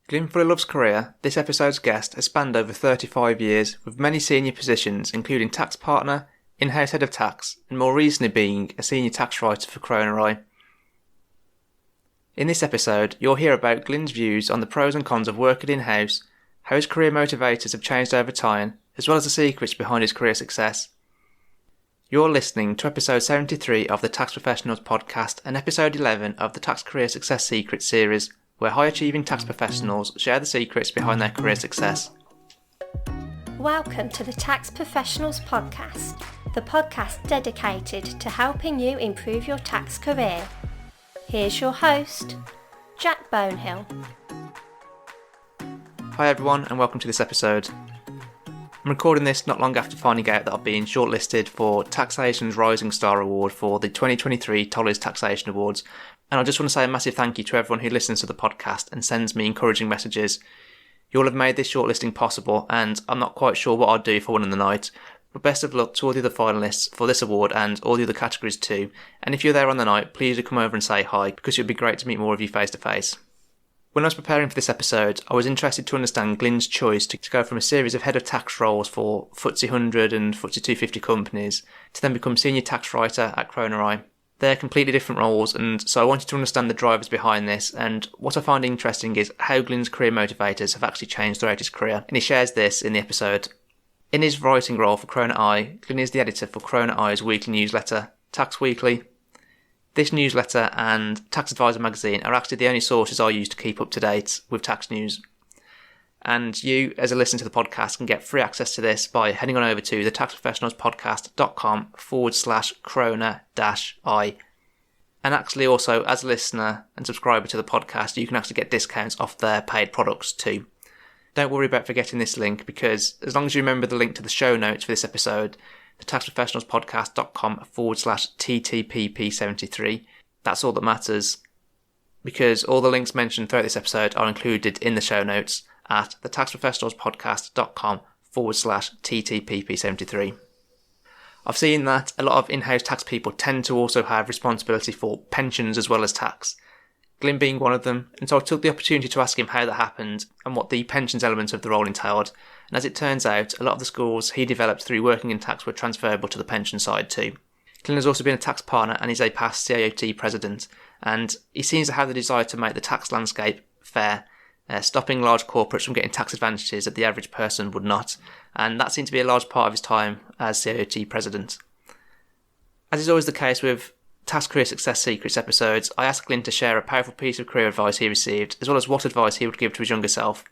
Glyn Fu loves career. This episode's guest has spanned over 35 years with many senior positions including tax partner, in-house head of tax and more recently being a senior tax writer for Croner-I. In this episode, you'll hear about Glyn's views on the pros and cons of working in-house, how his career motivators have changed over time, as well as the secrets behind his career success. You're listening to episode 73 of the Tax Professionals podcast and episode 11 of the Tax Career Success Secrets series, where high-achieving tax professionals share the secrets behind their career success. Welcome to the Tax Professionals podcast, the podcast dedicated to helping you improve your tax career. Here's your host, Jack Bonehill. Hi everyone and welcome to this episode. I'm recording this not long after finding out that I've been shortlisted for Taxation's Rising Star Award for the 2023 Tollers Taxation Awards, and I just want to say a massive thank you to everyone who listens to the podcast and sends me encouraging messages. You all have made this shortlisting possible, and I'm not quite sure what I'd do if I won in the night, but best of luck to all the other finalists for this award and all the other categories too, and if you're there on the night, please do come over and say hi, because it would be great to meet more of you face to face. When I was preparing for this episode, I was interested to understand Glyn's choice to go from a series of head of tax roles for FTSE 100 and FTSE 250 companies to then become senior tax writer at Croner-I. They're completely different roles, and so I wanted to understand the drivers behind this, and what I find interesting is how Glyn's career motivators have actually changed throughout his career, and he shares this in the episode. In his writing role for Croner-I, Glyn is the editor for Croner-I's weekly newsletter, Tax Weekly. This newsletter and Tax Advisor magazine are actually the only sources I use to keep up to date with tax news. And you, as a listener to the podcast, can get free access to this by heading on over to thetaxprofessionalspodcast.com/Croner-I. And actually also, as a listener and subscriber to the podcast, you can actually get discounts off their paid products too. Don't worry about forgetting this link, because as long as you remember the link to the show notes for this episode, thetaxprofessionalspodcast.com/TTPP73, that's all that matters, because all the links mentioned throughout this episode are included in the show notes at thetaxprofessionalspodcast.com/TTPP73. I've seen that a lot of in-house tax people tend to also have responsibility for pensions as well as tax, Glyn being one of them, and so I took the opportunity to ask him how that happened and what the pensions element of the role entailed, and as it turns out, a lot of the skills he developed through working in tax were transferable to the pension side too. Glyn has also been a tax partner and is a past CIOT president, and he seems to have the desire to make the tax landscape fair, stopping large corporates from getting tax advantages that the average person would not, and that seemed to be a large part of his time as CIOT president. As is always the case with Tax Career Success Secrets episodes, I asked Glyn to share a powerful piece of career advice he received, as well as what advice he would give to his younger self.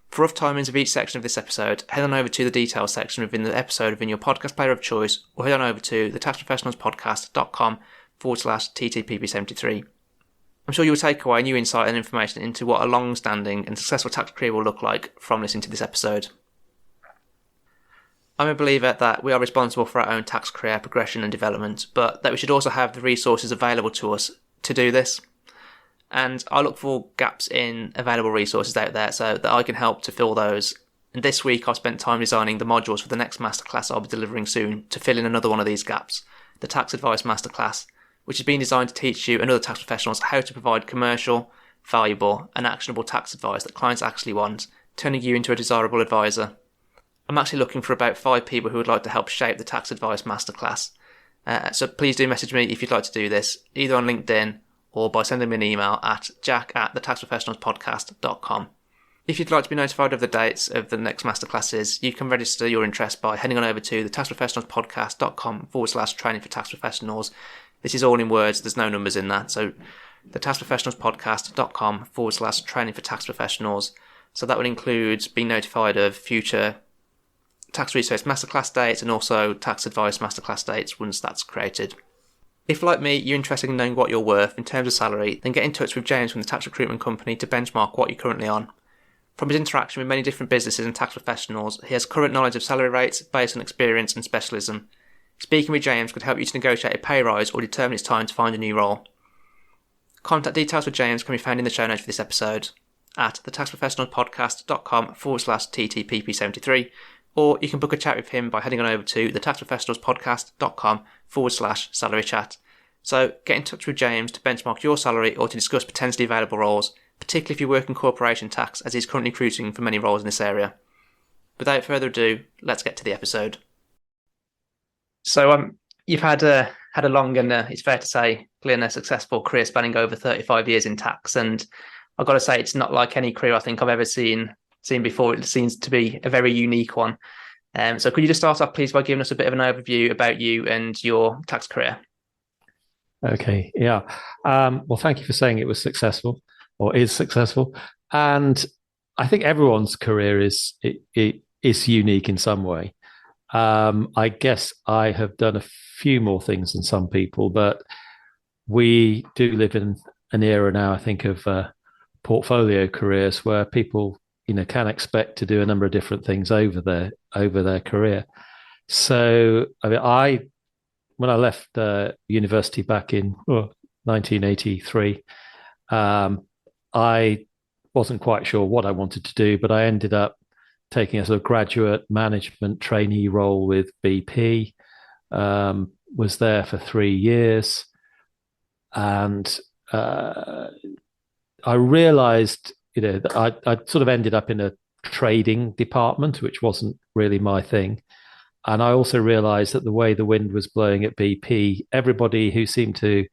For rough timings of each section of this episode, head on over to the details section within the episode within your podcast player of choice, or head on over to thetaxprofessionalspodcast.com/TTPP73. I'm sure you will take away new insight and information into what a long-standing and successful tax career will look like from listening to this episode. I'm a believer that we are responsible for our own tax career progression and development, but that we should also have the resources available to us to do this. And I look for gaps in available resources out there so that I can help to fill those. And this week I've spent time designing the modules for the next masterclass I'll be delivering soon to fill in another one of these gaps, the Tax Advice Masterclass, which has been designed to teach you and other tax professionals how to provide commercial, valuable and actionable tax advice that clients actually want, turning you into a desirable advisor. I'm actually looking for about 5 people who would like to help shape the Tax Advice Masterclass. So please do message me if you'd like to do this, either on LinkedIn or by sending me an email at jack@thetaxprofessionalspodcast.com. If you'd like to be notified of the dates of the next masterclasses, you can register your interest by heading on over to thetaxprofessionalspodcast.com/training for tax professionals. This is all in words, there's no numbers in that. So thetaxprofessionalspodcast.com/training for tax professionals. So that would include being notified of future tax research masterclass dates and also tax advice masterclass dates once that's created. If, like me, you're interested in knowing what you're worth in terms of salary, then get in touch with James from the tax recruitment company to benchmark what you're currently on. From his interaction with many different businesses and tax professionals, he has current knowledge of salary rates based on experience and specialism. Speaking with James could help you to negotiate a pay rise or determine it's time to find a new role. Contact details for James can be found in the show notes for this episode at thetaxprofessionalspodcast.com/TTPP73, or you can book a chat with him by heading on over to thetaxprofessionalspodcast.com/salary chat. So get in touch with James to benchmark your salary or to discuss potentially available roles. particularly if you work in corporation tax, as he's currently recruiting for many roles in this area. Without further ado, let's get to the episode. So you've had a long and it's fair to say, Glyn, a successful career spanning over 35 years in tax, and I've got to say it's not like any career I think I've ever seen before. It seems to be a very unique one. So could you just start off, please, by giving us a bit of an overview about you and your tax career? Okay, yeah. Well, thank you for saying it was successful or is successful. And I think everyone's career is unique in some way. I guess I have done a few more things than some people, but we do live in an era now, I think, of portfolio careers where people, can expect to do a number of different things over their career. So, when I left university back in 1983, I wasn't quite sure what I wanted to do, but I ended up taking a sort of graduate management trainee role with BP, was there for 3 years. And I realized, that I sort of ended up in a trading department, which wasn't really my thing. And I also realized that the way the wind was blowing at BP, everybody who seemed to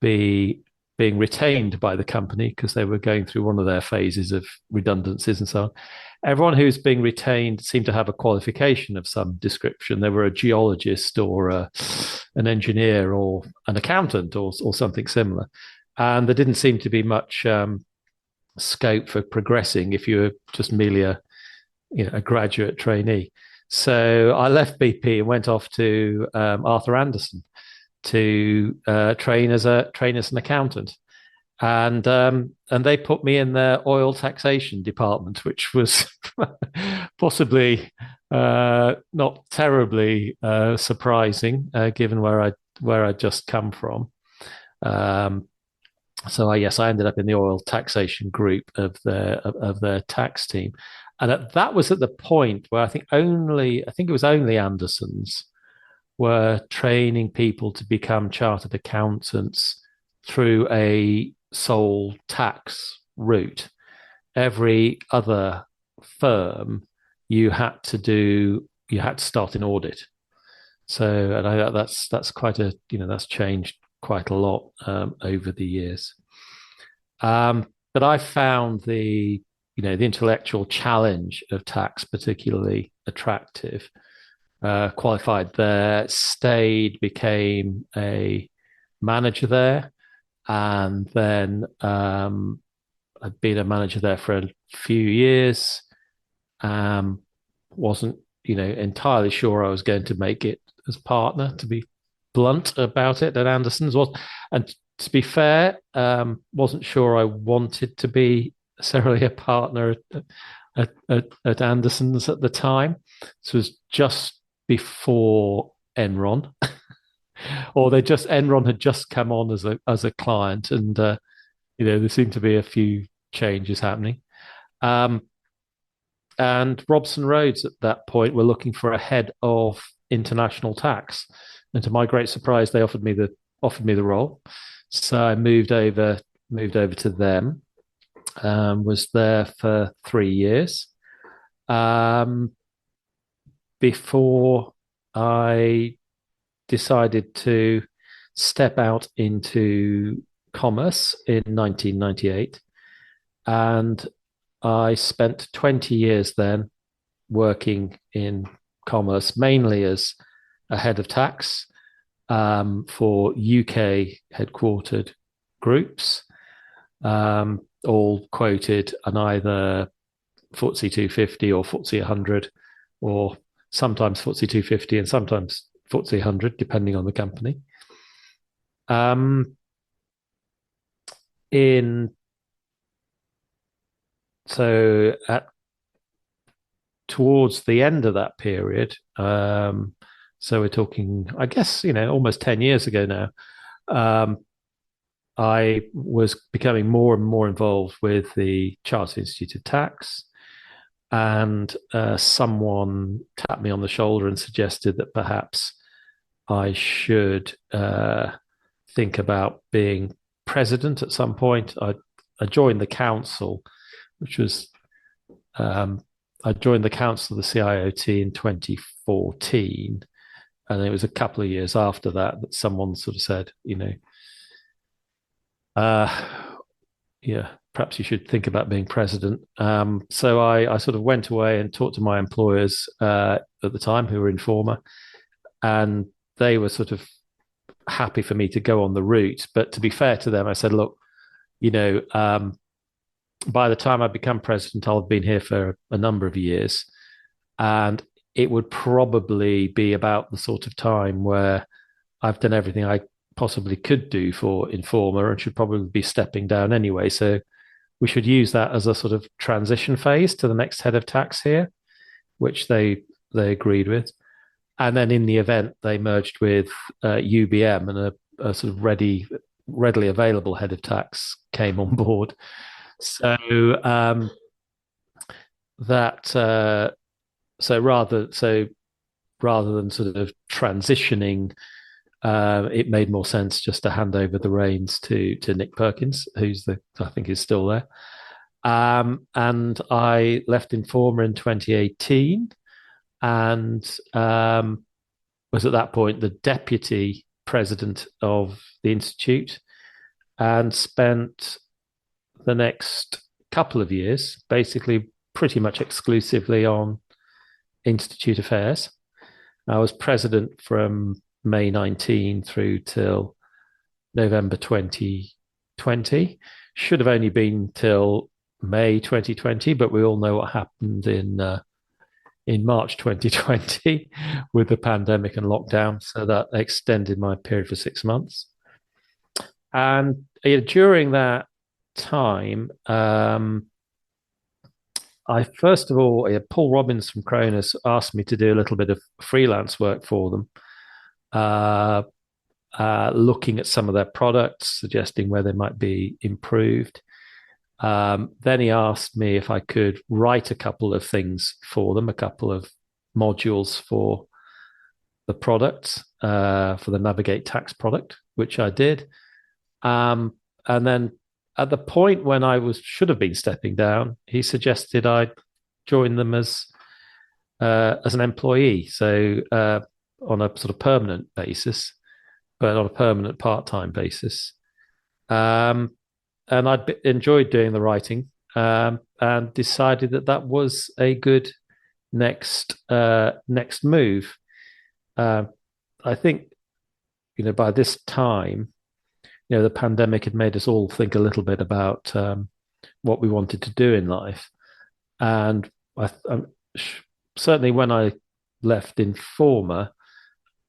be being retained by the company, because they were going through one of their phases of redundancies and so on, everyone who's being retained seemed to have a qualification of some description. They were a geologist or an engineer or an accountant or something similar. And there didn't seem to be much scope for progressing if you were just merely a graduate trainee. So I left BP and went off to Arthur Andersen to train as an accountant, and they put me in their oil taxation department, which was possibly not terribly surprising given where I'd just come from. So I ended up in the oil taxation group of their tax team. And that was at the point where I think it was only Andersons were training people to become chartered accountants through a sole tax route. Every other firm, you had to start an audit. So, and that's quite that's changed quite a lot over the years. But I found the intellectual challenge of tax particularly attractive. Qualified there, stayed, became a manager there, and then I'd been a manager there for a few years. Wasn't entirely sure I was going to make it as partner, to be blunt about it, at Anderson's. And to be fair, wasn't sure I wanted to be necessarily a partner at Anderson's at the time. This was just before Enron, or Enron had just come on as a client, and there seemed to be a few changes happening. And Robson Rhodes at that point were looking for a head of international tax, and to my great surprise, they offered me the role. So I moved over to them. Was there for 3 years before I decided to step out into commerce in 1998. And I spent 20 years then working in commerce, mainly as a head of tax for UK headquartered groups, all quoted on either FTSE 250 or FTSE 100, or sometimes FTSE 250 and sometimes FTSE 100, depending on the company. Towards the end of that period, so we're talking, I guess, almost 10 years ago now, I was becoming more and more involved with the Chartered Institute of Tax, and someone tapped me on the shoulder and suggested that perhaps I should think about being president at some point. joined the council, which was I joined the council of the CIOT in 2014, and it was a couple of years after that someone sort of said, yeah, perhaps you should think about being president. So I sort of went away and talked to my employers at the time, who were Informa, and they were sort of happy for me to go on the route. But to be fair to them, I said, look, by the time I become president, I'll have been here for a number of years, and it would probably be about the sort of time where I've done everything I possibly could do for Informa and should probably be stepping down anyway. So we should use that as a sort of transition phase to the next head of tax here, which they agreed with. And then in the event, they merged with UBM, and a sort of readily available head of tax came on board. So rather than sort of transitioning, it made more sense just to hand over the reins to Nick Perkins, I think is still there. And I left Informa in 2018, and was at that point the deputy president of the Institute, and spent the next couple of years basically pretty much exclusively on Institute affairs. I was president from May 19 through till November 2020. Should have only been till May 2020, but we all know what happened in March 2020 with the pandemic and lockdown. So that extended my period for 6 months. And during that time, I first of all, Paul Robbins from Croner asked me to do a little bit of freelance work for them, looking at some of their products, suggesting where they might be improved. Then he asked me if I could write a couple of things for them, a couple of modules for the product, for the Navigate Tax product, which I did. And then at the point when I should have been stepping down, he suggested I join them as an employee, so on a sort of permanent basis, but on a permanent part-time basis. And I'd enjoyed doing the writing, and decided that was a good next move. I think, by this time, the pandemic had made us all think a little bit about what we wanted to do in life. And certainly when I left Informa,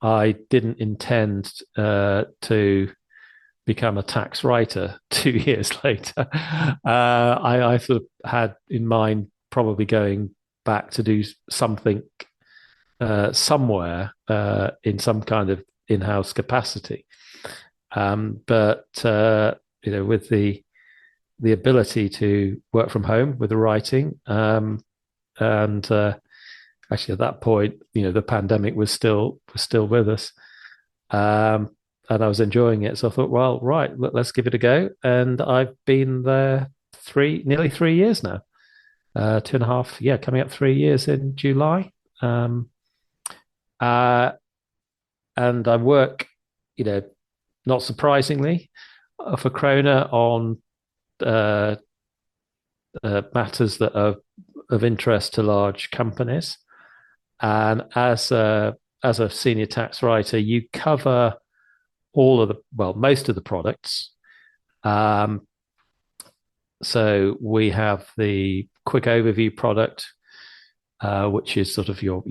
I didn't intend to become a tax writer 2 years later. I sort of had in mind probably going back to do something somewhere in some kind of in-house capacity. But with the ability to work from home with the writing, and actually at that point, the pandemic was still with us, and I was enjoying it. So I thought, well, right, let's give it a go. And I've been there nearly 3 years now, 2.5, coming up 3 years in July. And I work, not surprisingly, for Croner on matters that are of interest to large companies. And as a senior tax writer, you cover most of the products. So we have the quick overview product, which is sort of your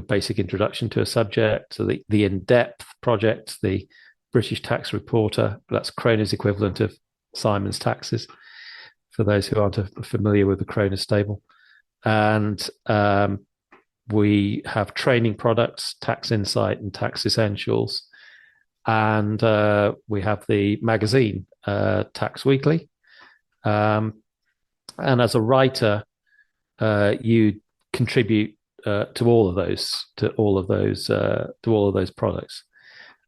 basic introduction to a subject. So the in-depth project, the British Tax Reporter, that's Croner's equivalent of Simon's Taxes, for those who aren't familiar with the Croner stable. And we have training products, Tax Insight and Tax Essentials. And we have the magazine, Tax Weekly. And as a writer, you contribute to all of those products.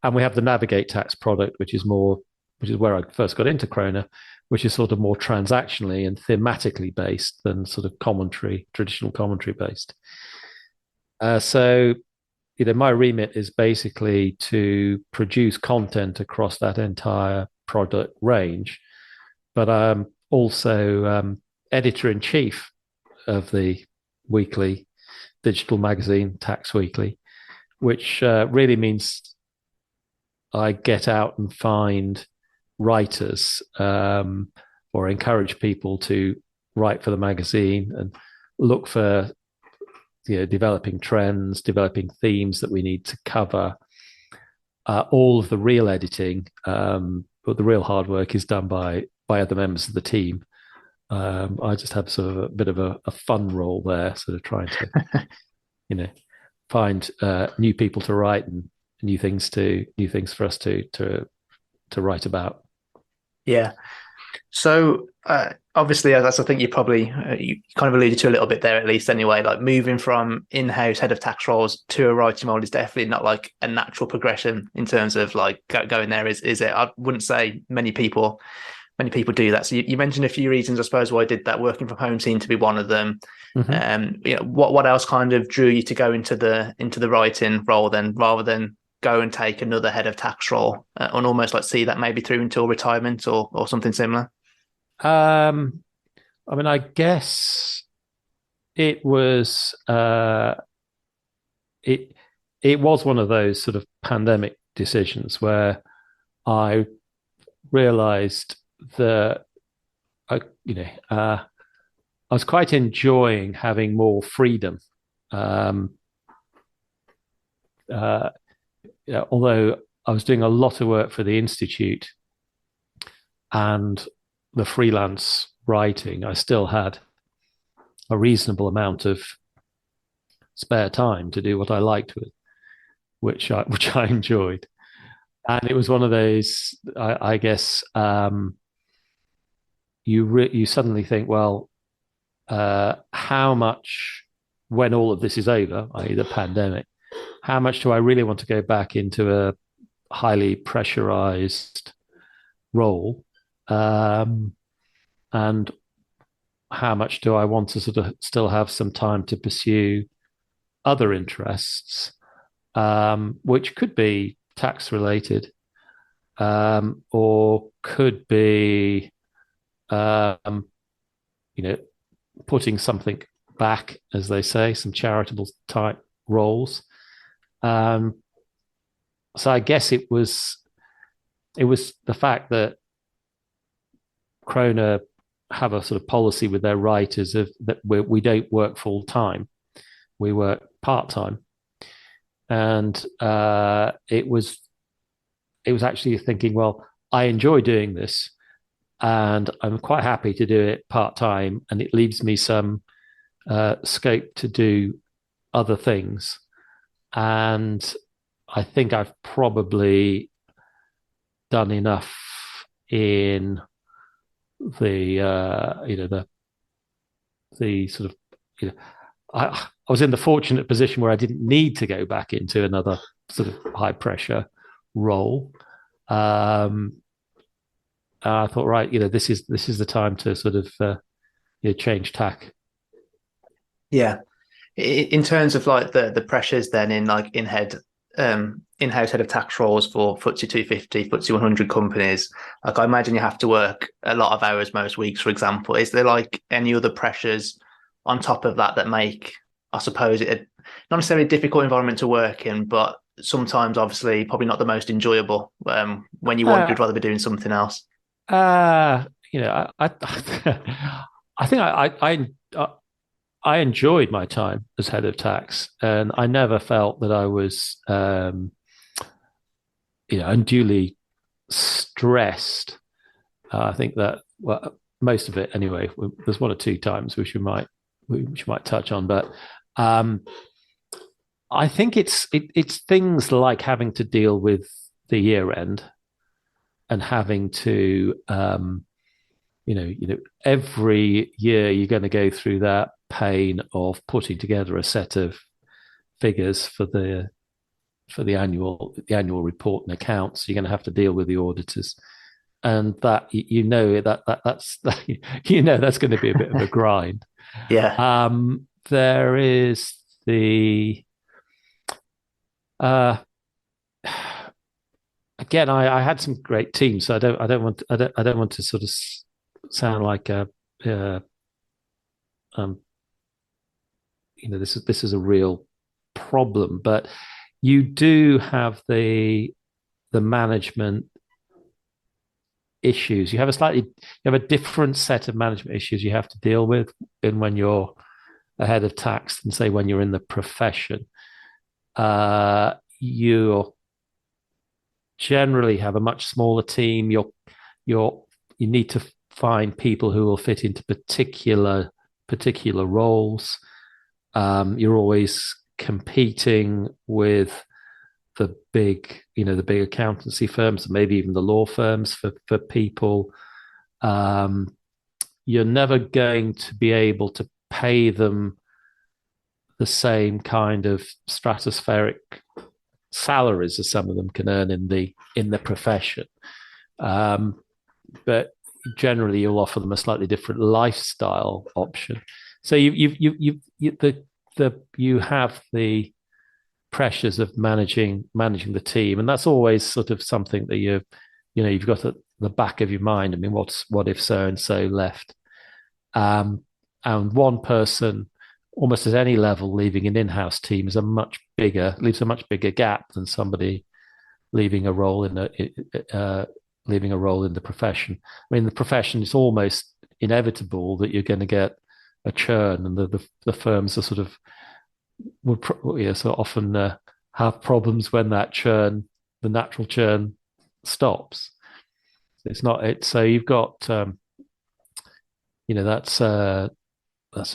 And we have the Navigate Tax product, which is where I first got into Croner, which is sort of more transactionally and thematically based than sort of traditional commentary based. So, my remit is basically to produce content across that entire product range, but I'm also editor-in-chief of the weekly digital magazine, Tax Weekly, which really means I get out and find writers or encourage people to write for the magazine and look for developing trends, developing themes that we need to cover. All of the real editing, but the real hard work is done by other members of the team. I just have sort of a bit of a fun role there, sort of trying to, find new people to write and new things for us to write about. Yeah. So obviously, as I think you probably you kind of alluded to a little bit there, at least anyway, like moving from in-house head of tax roles to a writing role is definitely not like a natural progression in terms of like going there. Is it? I wouldn't say many people do that. So you mentioned a few reasons, I suppose, why I did that. Working from home seemed to be one of them. Mm-hmm. What else kind of drew you to go into the writing role then, rather than go and take another head of tax role and almost like see that maybe through until retirement or something similar? I mean, I guess it was it was one of those sort of pandemic decisions where I realized that I was quite enjoying having more freedom. Although I was doing a lot of work for the Institute and the freelance writing, I still had a reasonable amount of spare time to do what I liked with, which I enjoyed. And it was one of those, I guess, you suddenly think, well, how much, when all of this is over, i.e. the pandemic, how much do I really want to go back into a highly pressurized role? And how much do I want to sort of still have some time to pursue other interests, which could be tax related, or could be, putting something back, as they say, some charitable type roles. So I guess it was the fact that Croner have a sort of policy with their writers of that we don't work full time, we work part time, and it was actually thinking, well, I enjoy doing this, and I'm quite happy to do it part time, and it leaves me some scope to do other things. And I think I've probably done enough in the sort of, I was in the fortunate position where I didn't need to go back into another sort of high pressure role. I thought, right, this is the time to sort of change tack. Yeah. In terms of like the pressures then in like in-house head of tax roles for FTSE 250, FTSE 100 companies, like I imagine you have to work a lot of hours most weeks, for example. Is there like any other pressures on top of that make, I suppose, it not necessarily a difficult environment to work in, but sometimes obviously probably not the most enjoyable when you'd rather be doing something else? I think I enjoyed my time as head of tax, and I never felt that I was, unduly stressed. I think that, well, most of it anyway. There's one or two times which we might touch on, but I think it's things like having to deal with the year end and having to, every year you're going to go through that pain of putting together a set of figures for the annual report and accounts. You're going to have to deal with the auditors. and that that's that's going to be a bit of a grind. Yeah. There is the again, I had some great teams, so I don't want to sort of sound like a this is a real problem, but you do have the management issues. You have a different set of management issues you have to deal with when you're a head of tax than say when you're in the profession. You generally have a much smaller team. You need to find people who will fit into particular roles. You're always competing with the big accountancy firms, maybe even the law firms for people. You're never going to be able to pay them the same kind of stratospheric salaries as some of them can earn in the profession. But generally, you'll offer them a slightly different lifestyle option. So you have the pressures of managing the team, and that's always sort of something that you've got at the back of your mind. I mean, what if so and so left? And one person, almost at any level, leaving an in-house team leaves a much bigger gap than somebody leaving a role in the profession. I mean, the profession is almost inevitable that you're going to get a churn, and the firms are sort of often have problems when that churn, the natural churn, stops. So you've got that's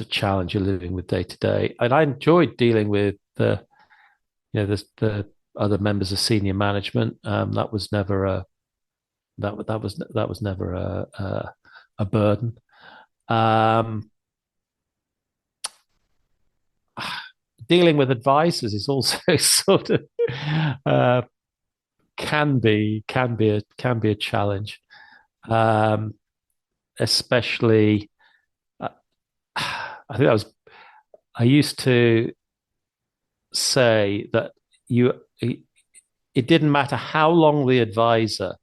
a challenge you're living with day to day. And I enjoyed dealing with the other members of senior management. That was never a burden. Dealing with advisors is also sort of can be a challenge, especially. I used to say that it didn't matter how long the advisor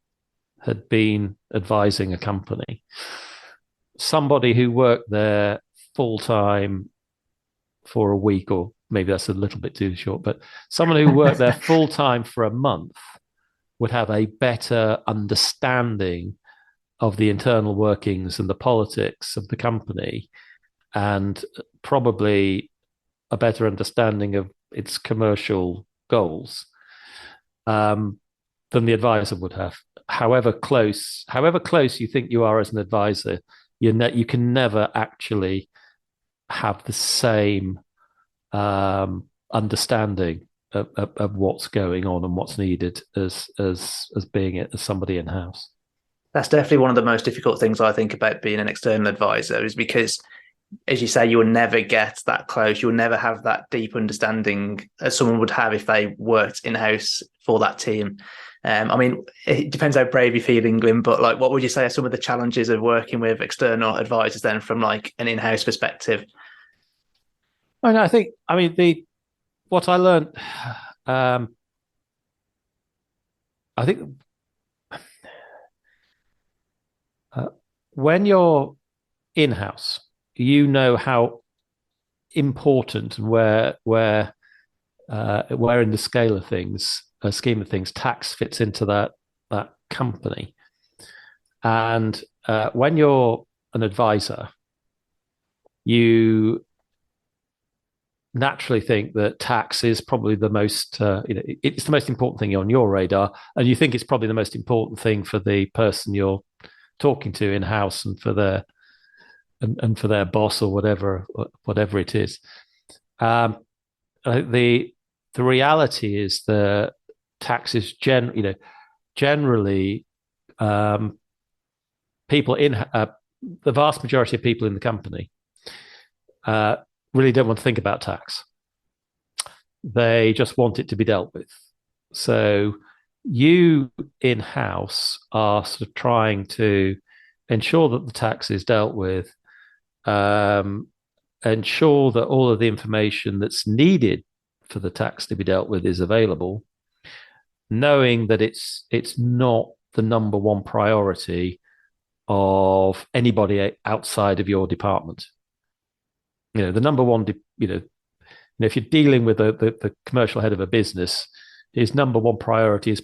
had been advising a company. Somebody who worked there full time for a week, or maybe that's a little bit too short, but someone who worked there full time for a month would have a better understanding of the internal workings and the politics of the company, and probably a better understanding of its commercial goals than the advisor would have. However close you think you are as an advisor, you can never actually have the same understanding of what's going on and what's needed as somebody in house. That's definitely one of the most difficult things I think about being an external advisor, is because, as you say, you'll never get that close. You'll never have that deep understanding as someone would have if they worked in-house for that team. I mean, it depends how brave you're feeling, Glyn, but like, what would you say are some of the challenges of working with external advisors then from like an in-house perspective? What I learned, I think when you're in-house, you know how important and where in the scheme of things, tax fits into that company. And when you're an advisor, you naturally think that tax is probably the most, it's the most important thing on your radar, and you think it's probably the most important thing for the person you're talking to in house and for their boss or whatever it is. The reality is the tax is generally people in the vast majority of people in the company really don't want to think about tax. They just want it to be dealt with. So you in-house are sort of trying to ensure that the tax is dealt with, ensure that all of the information that's needed for the tax to be dealt with is available, knowing that it's not the number one priority of anybody outside of your department. The number one, if you're dealing with the commercial head of a business, his number one priority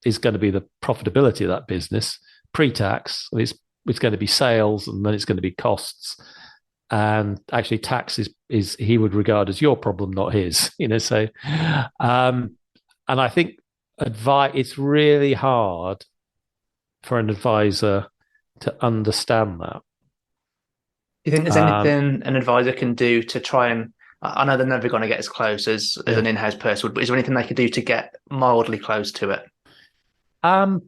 is going to be the profitability of that business pre-tax. It's going to be sales, and then it's going to be costs. And actually, tax is he would regard as your problem, not his. So, and I think it's really hard for an advisor to understand that. Do you think there's anything an advisor can do to try and? I know they're never going to get as close as an in-house person would, but is there anything they could do to get mildly close to it? I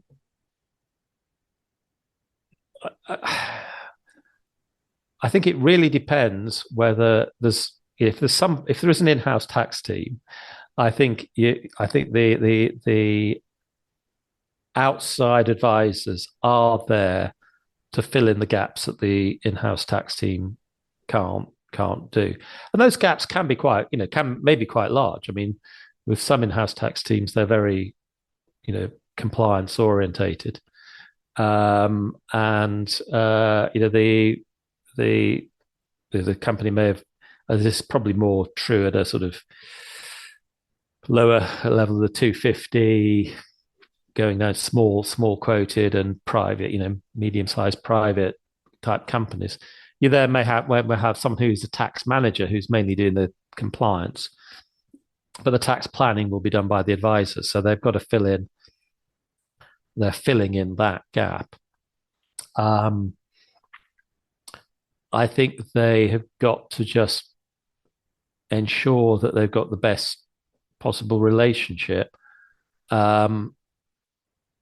think it really depends whether if there is an in-house tax team. I think the outside advisors are there to fill in the gaps that the in-house tax team can't do, and those gaps can be quite quite large. I mean, with some in-house tax teams, they're very compliance orientated, and the company may have, this is probably more true at a sort of lower level of the 250, going down to small quoted and private, medium-sized private type companies. You there may have someone who's a tax manager who's mainly doing the compliance, but the tax planning will be done by the advisors. So they've got to they're filling in that gap. I think they have got to just ensure that they've got the best possible relationship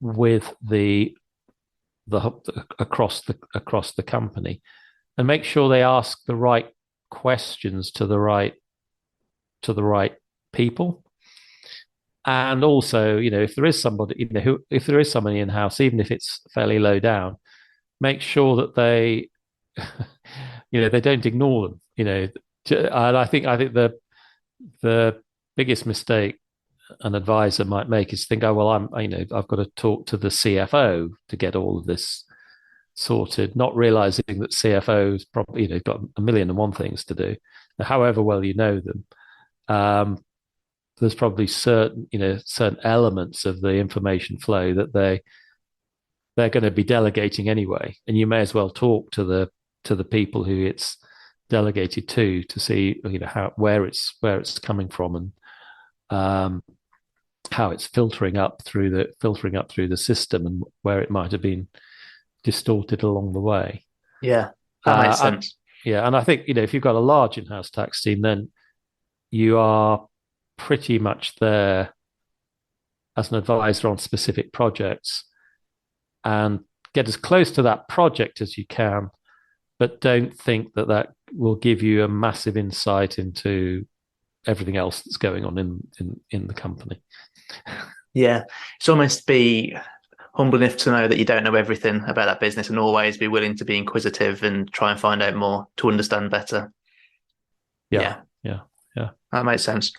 with the across the company, and make sure they ask the right questions to the right people. And also, if there is somebody, if there is somebody in house, even if it's fairly low down, make sure that they, they don't ignore them. And I think the biggest mistake an advisor might make is think, oh well, I've got to talk to the CFO to get all of this sorted, not realizing that CFO's probably got a million and one things to do. However well you know them, there's probably certain elements of the information flow that they're going to be delegating anyway, and you may as well talk to the people who it's delegated to see where it's coming from, and how it's filtering up through the system, and where it might have been distorted along the way. Yeah, that makes sense. And I think if you've got a large in-house tax team, then you are pretty much there as an advisor on specific projects, and get as close to that project as you can, but don't think that will give you a massive insight into everything else that's going on in the company. Yeah, it's almost be humble enough to know that you don't know everything about that business, and always be willing to be inquisitive and try and find out more to understand better. Yeah. That makes sense.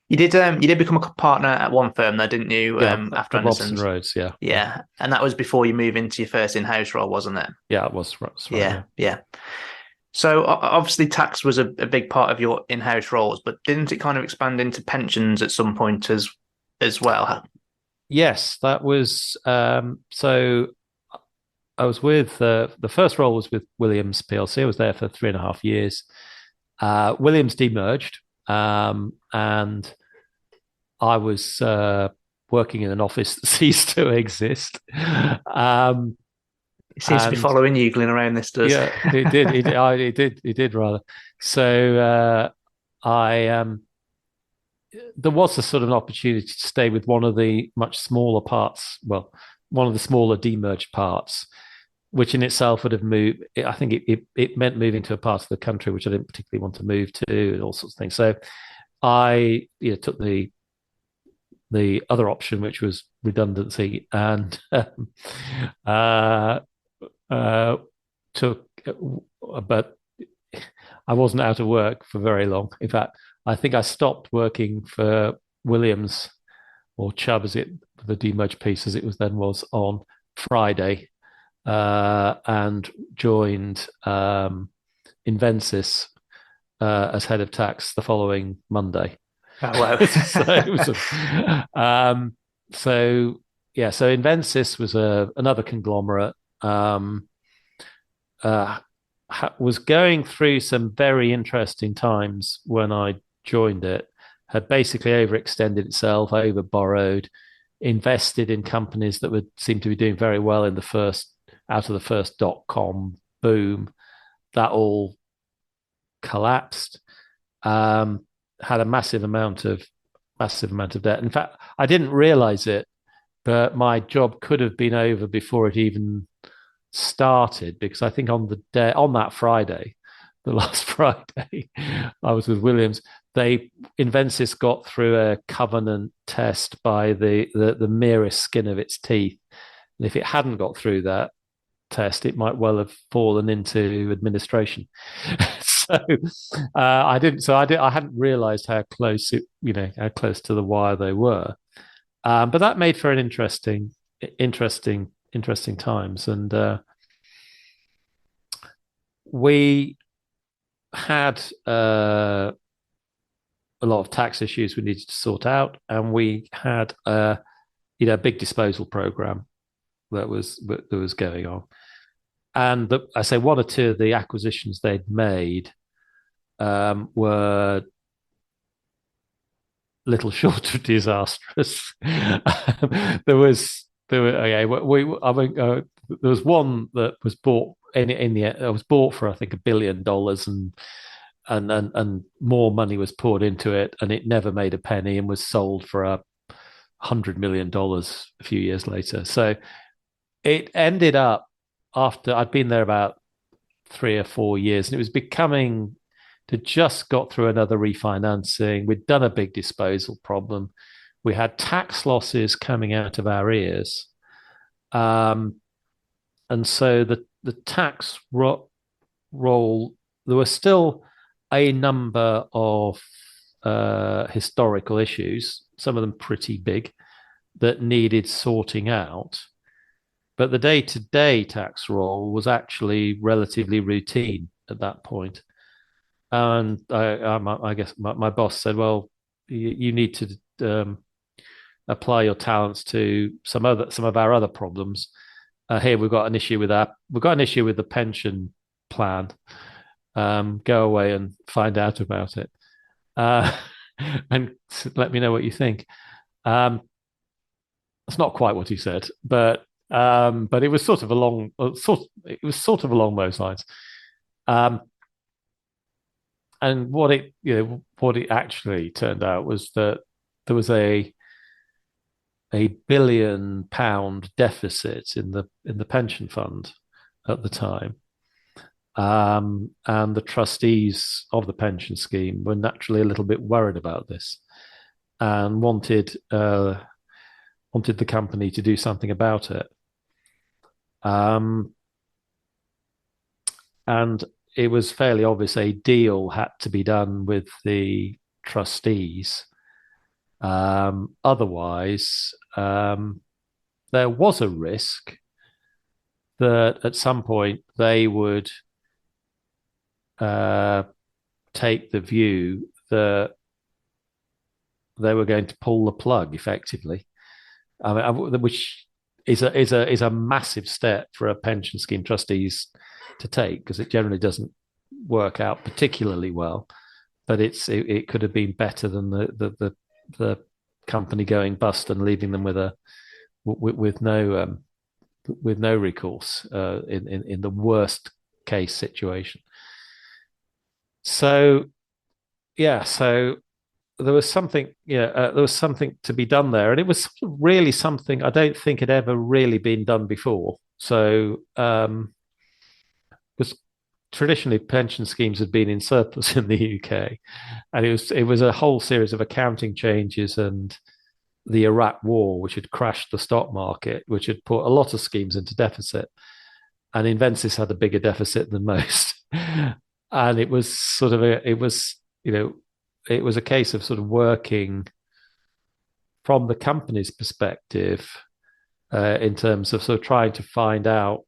You did become a partner at one firm though, didn't you? After Robson Rhodes, yeah. Yeah, and that was before you moved into your first in-house role, wasn't it? Yeah, it was. Right, yeah. So obviously tax was a big part of your in-house roles, but didn't it kind of expand into pensions at some point as well? Yes, that was. So I was with the first role was with Williams PLC. I was there for 3.5 years. Williams demerged, and I was working in an office that ceased to exist. It seems to be following you, Glyn, around this, does? Yeah, it did. It did rather. So there was a sort of an opportunity to stay with one of the much smaller parts. Well, one of the smaller demerged parts, which in itself would have moved. I think it meant moving to a part of the country which I didn't particularly want to move to, and all sorts of things. So I took the the other option, which was redundancy, and took, but I wasn't out of work for very long. In fact, I think I stopped working for Williams or Chubb, as it the demerged piece as it was then was on Friday, and joined Invensys as head of tax the following Monday. Oh, wow. So Invensys was another conglomerate. Was going through some very interesting times when I joined it. Had basically overextended itself, overborrowed, invested in companies that would seem to be doing very well in the first .com boom. That all collapsed. Had a massive amount of debt. In fact, I didn't realize it, but my job could have been over before it even started, because I think on that Friday, the last Friday, I was with Williams. Invensys got through a covenant test by the merest skin of its teeth, and if it hadn't got through that test, it might well have fallen into administration. I didn't. So I hadn't realised how close how close to the wire they were. But that made for an interesting times, and we had a lot of tax issues we needed to sort out, and we had a big disposal program that was going on. And I say one or two of the acquisitions they'd made were little short of disastrous. There was one that was bought in the end. It was bought for I think $1 billion, and more money was poured into it, and it never made a penny, and was sold for $100 million a few years later. So it ended up, after I'd been there about 3 or 4 years, and it was becoming to just got through another refinancing. We'd done a big disposal problem. We had tax losses coming out of our ears. And so the tax roll, there were still a number of historical issues, some of them pretty big, that needed sorting out. But the day-to-day tax roll was actually relatively routine at that point. And I guess my boss said, "Well, you need to apply your talents to some of our other problems. Here we've got an issue with the pension plan. Go away and find out about it, and let me know what you think." That's not quite what he said, but it was sort of along those lines. And what it actually turned out was that there was a £1 billion deficit in the pension fund at the time, and the trustees of the pension scheme were naturally a little bit worried about this, and wanted the company to do something about it. And it was fairly obvious a deal had to be done with the trustees. Otherwise, there was a risk that at some point they would take the view that they were going to pull the plug effectively. I mean, which is a massive step for a pension scheme trustees to take, because it generally doesn't work out particularly well. But it could have been better than the company going bust and leaving them with no recourse in the worst case situation. So there was something to be done there, and it was really something I don't think had ever really been done before. So because traditionally pension schemes had been in surplus in the UK, and it was a whole series of accounting changes and the Iraq war, which had crashed the stock market, which had put a lot of schemes into deficit. And Inventis had a bigger deficit than most. And it was sort of it was a case of sort of working from the company's perspective in terms of sort of trying to find out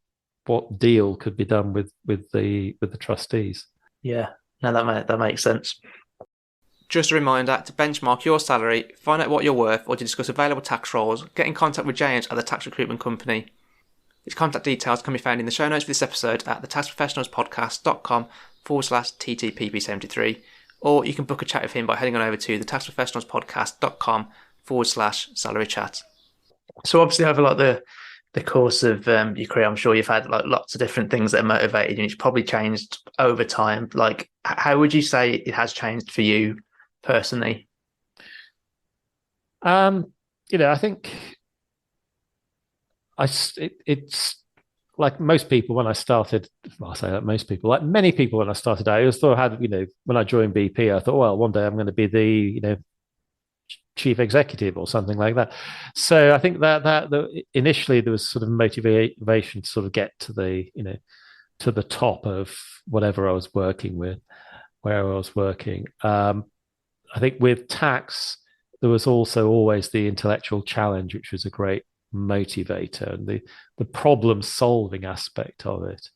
what deal could be done with the trustees. Yeah, no, that makes sense. Just a reminder to benchmark your salary, find out what you're worth, or to discuss available tax roles, get in contact with James at the Tax Recruitment Company. His contact details can be found in the show notes for this episode at thetaxprofessionalspodcast.com/TTPP73, or you can book a chat with him by heading on over to thetaxprofessionalspodcast.com/salary chat. So obviously over like the course of your career, I'm sure you've had like lots of different things that have motivated you, and it's probably changed over time. Like, how would you say it has changed for you personally? I think it's like most people when I started. Well, I say that most people, like many people when I started out, I always thought I had, when I joined BP, I thought, well, one day I'm going to be the, chief executive or something like that. So I think that initially there was sort of motivation to sort of get to the, to the top of whatever I was working with, where I was working. I think with tax, there was also always the intellectual challenge, which was a great motivator, and the problem solving aspect of it.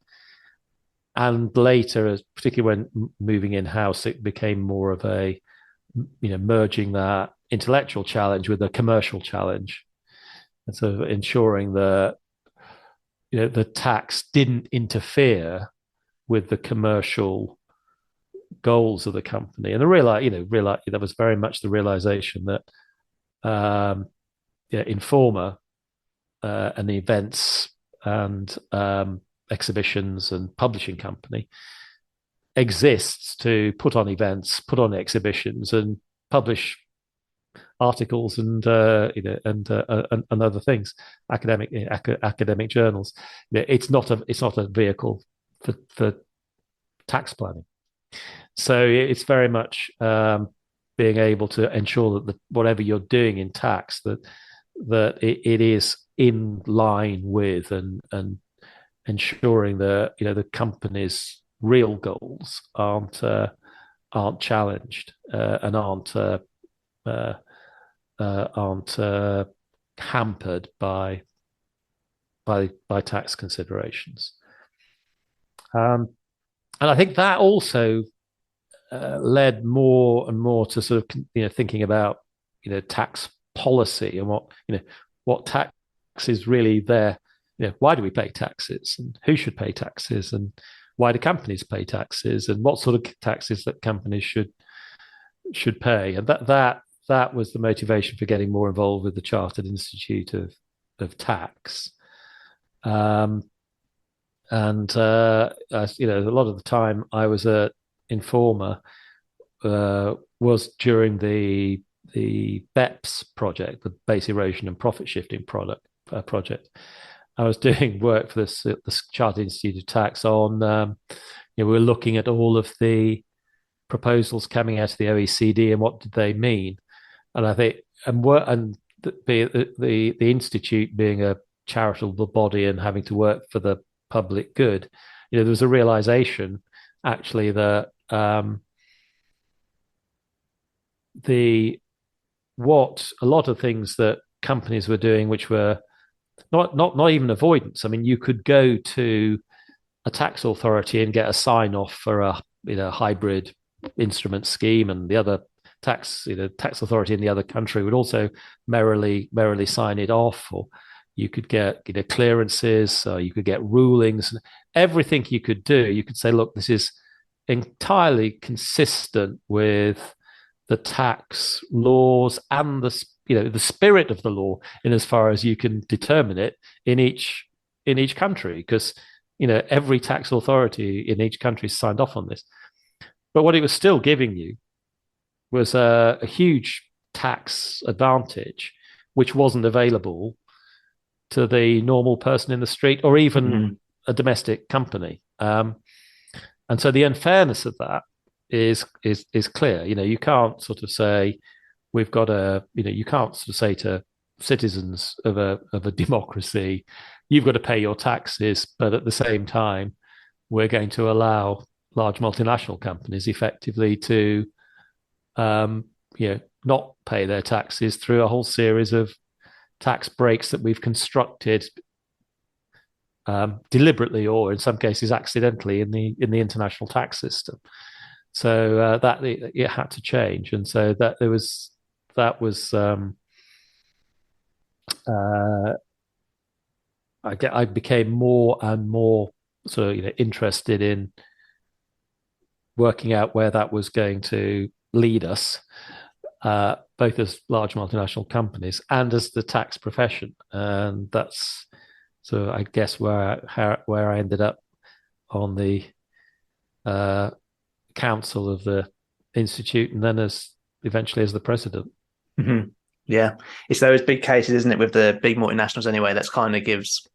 And later, particularly when moving in-house, it became more of a, merging that intellectual challenge with a commercial challenge, and so ensuring that the tax didn't interfere with the commercial goals of the company. And that was very much the realization that Informa and the events and exhibitions and publishing company exists to put on events, put on exhibitions, and publish articles and other things, academic journals. It's not a vehicle for tax planning. So it's very much being able to ensure that whatever you're doing in tax, that it is in line with and ensuring that the company's real goals aren't challenged and aren't hampered by tax considerations. And I think that also led more and more to sort of thinking about tax policy and what tax is really there. Why do we pay taxes, and who should pay taxes, and why do companies pay taxes, and what sort of taxes that companies should pay. And that was the motivation for getting more involved with the Chartered Institute of Tax. A lot of the time I was at Informa was during the BEPS project, the Base Erosion and Profit Shifting project. I was doing work for the Chartered Institute of Tax on, we were looking at all of the proposals coming out of the OECD and what did they mean. And I think, the institute being a charitable body and having to work for the public good, there was a realization actually that what a lot of things that companies were doing, which were not even avoidance. I mean, you could go to a tax authority and get a sign off for a hybrid instrument scheme, and the other tax authority in the other country would also merrily sign it off. Or you could get clearances, or you could get rulings, everything you could do. You could say, look, this is entirely consistent with the tax laws and the spirit of the law, in as far as you can determine it in each country, because every tax authority in each country signed off on this. But what it was still giving you was a huge tax advantage, which wasn't available to the normal person in the street, or even a domestic company. And so the unfairness of that is clear. You can't sort of say, we've got you can't sort of say to citizens of a democracy, you've got to pay your taxes, but at the same time, we're going to allow large multinational companies effectively to, not pay their taxes through a whole series of tax breaks that we've constructed deliberately, or in some cases accidentally, in the international tax system. So that it had to change, and so I became more and more sort of interested in working out where that was going to lead us, both as large multinational companies and as the tax profession. And that's so I guess where I ended up on the council of the institute, and then eventually as the president. Mm-hmm. Yeah, it's those big cases, isn't it, with the big multinationals anyway, that's kind of gives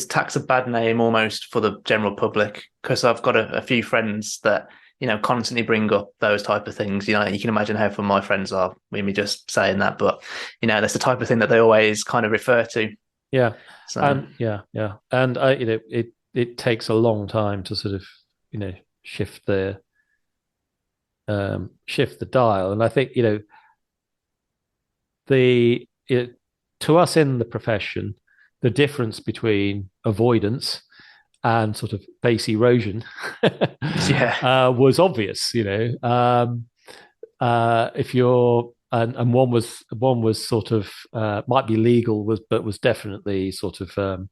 tax a bad name almost for the general public. Because I've got a few friends that constantly bring up those type of things. You can imagine how fun my friends are with me just saying that, but that's the type of thing that they always kind of refer to. Yeah, so and and it takes a long time to sort of shift the dial, and I think to us in the profession, the difference between avoidance and sort of base erosion was obvious. If you're and one was sort of might be legal, but was definitely sort of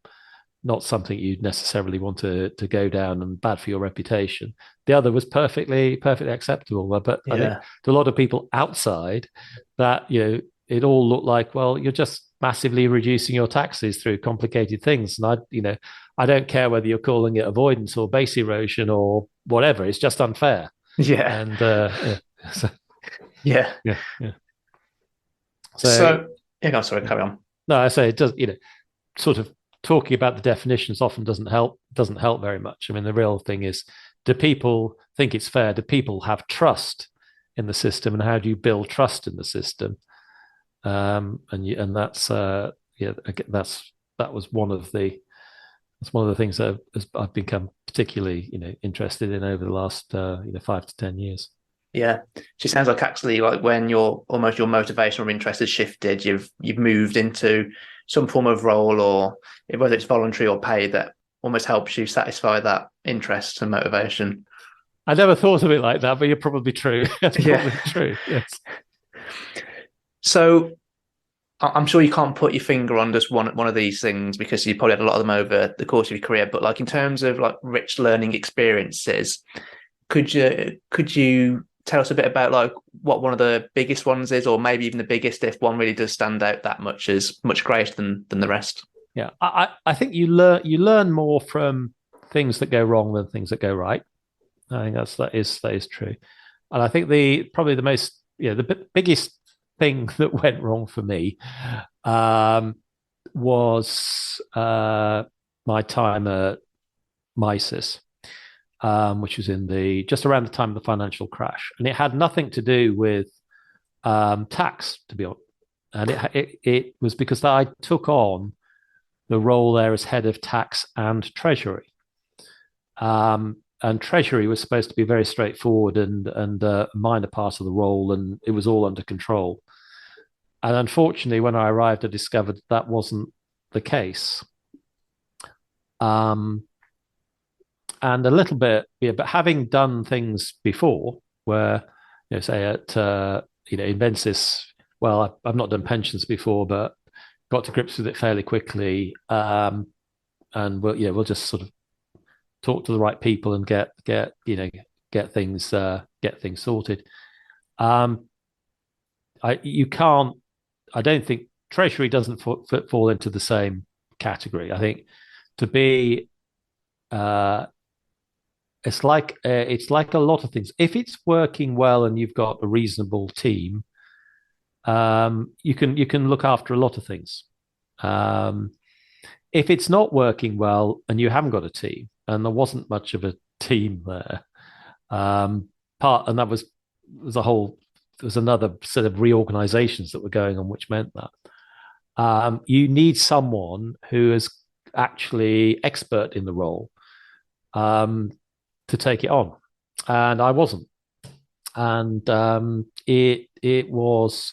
not something you'd necessarily want to go down, and bad for your reputation. The other was perfectly acceptable, but I think to a lot of people outside that it all looked like, well, you're just massively reducing your taxes through complicated things, and I don't care whether you're calling it avoidance or base erosion or whatever. It's just unfair. Yeah. And yeah. So I'm sorry, carry on. No, I say it does. Sort of talking about the definitions often doesn't help very much. I mean, the real thing is, do people think it's fair? Do people have trust in the system, and how do you build trust in the system? And that's that was one of the things that I've become particularly interested in over the last 5 to 10 years. Yeah, it sounds like actually, like when your motivation or interest has shifted, you've moved into some form of role, or whether it's voluntary or paid, that almost helps you satisfy that interest and motivation. I never thought of it like that, but you're probably true. That's probably true. Yes. So I'm sure you can't put your finger on just one of these things, because you probably had a lot of them over the course of your career. But like in terms of like rich learning experiences, could you tell us a bit about like what one of the biggest ones is, or maybe even the biggest, if one really does stand out that much as much greater than the rest? Yeah, I think you learn more from things that go wrong than things that go right. I think that is true, and I think probably the most the biggest thing that went wrong for me was my time at Mises, which was just around the time of the financial crash, and it had nothing to do with tax, to be honest. And it was because I took on the role there as head of tax and treasury. And treasury was supposed to be very straightforward and a minor part of the role, and it was all under control. And unfortunately, when I arrived, I discovered that wasn't the case. And a little bit, but having done things before, where say at Invensis, well, I've not done pensions before, but got to grips with it fairly quickly. And we'll just sort of talk to the right people and get things sorted. I don't think treasury doesn't fall into the same category. I think to be it's like a lot of things. If it's working well and you've got a reasonable team, you can look after a lot of things. If it's not working well and you haven't got a team, and there wasn't much of a team there, and that was a whole was another set of reorganizations that were going on, which meant that you need someone who is actually expert in the role to take it on, and I wasn't. And it was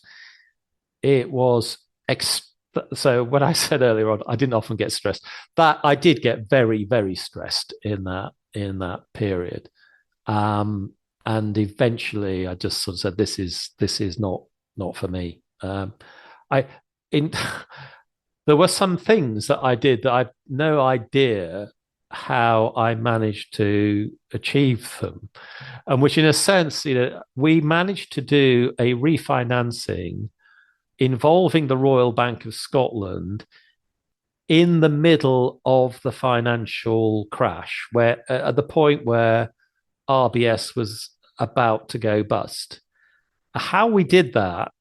so when I said earlier on, I didn't often get stressed. That I did get very, very stressed in that period. And eventually I just sort of said, this is not for me. I in there were some things that I did that I've no idea how I managed to achieve them, and which in a sense, we managed to do a refinancing involving the Royal Bank of Scotland in the middle of the financial crash, where at the point where RBS was about to go bust. How we did that,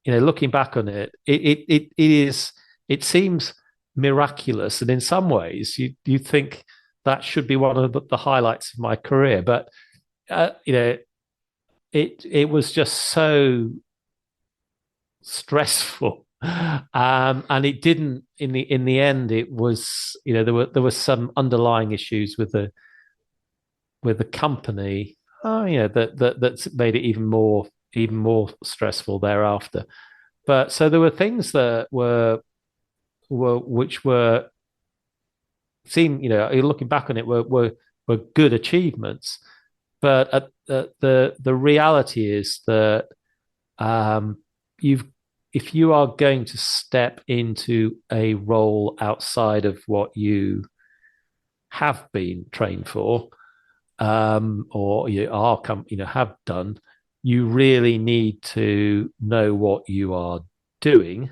looking back on it, it seems miraculous, and in some ways, you think that should be one of the highlights of my career. But it was just so stressful, and it didn't. In the end, it was there were some underlying issues with the company. That's made it even more stressful thereafter. But so there were things that were seem, looking back on it, were good achievements. But the reality is that if you are going to step into a role outside of what you have been trained for, or you are have done, you really need to know what you are doing,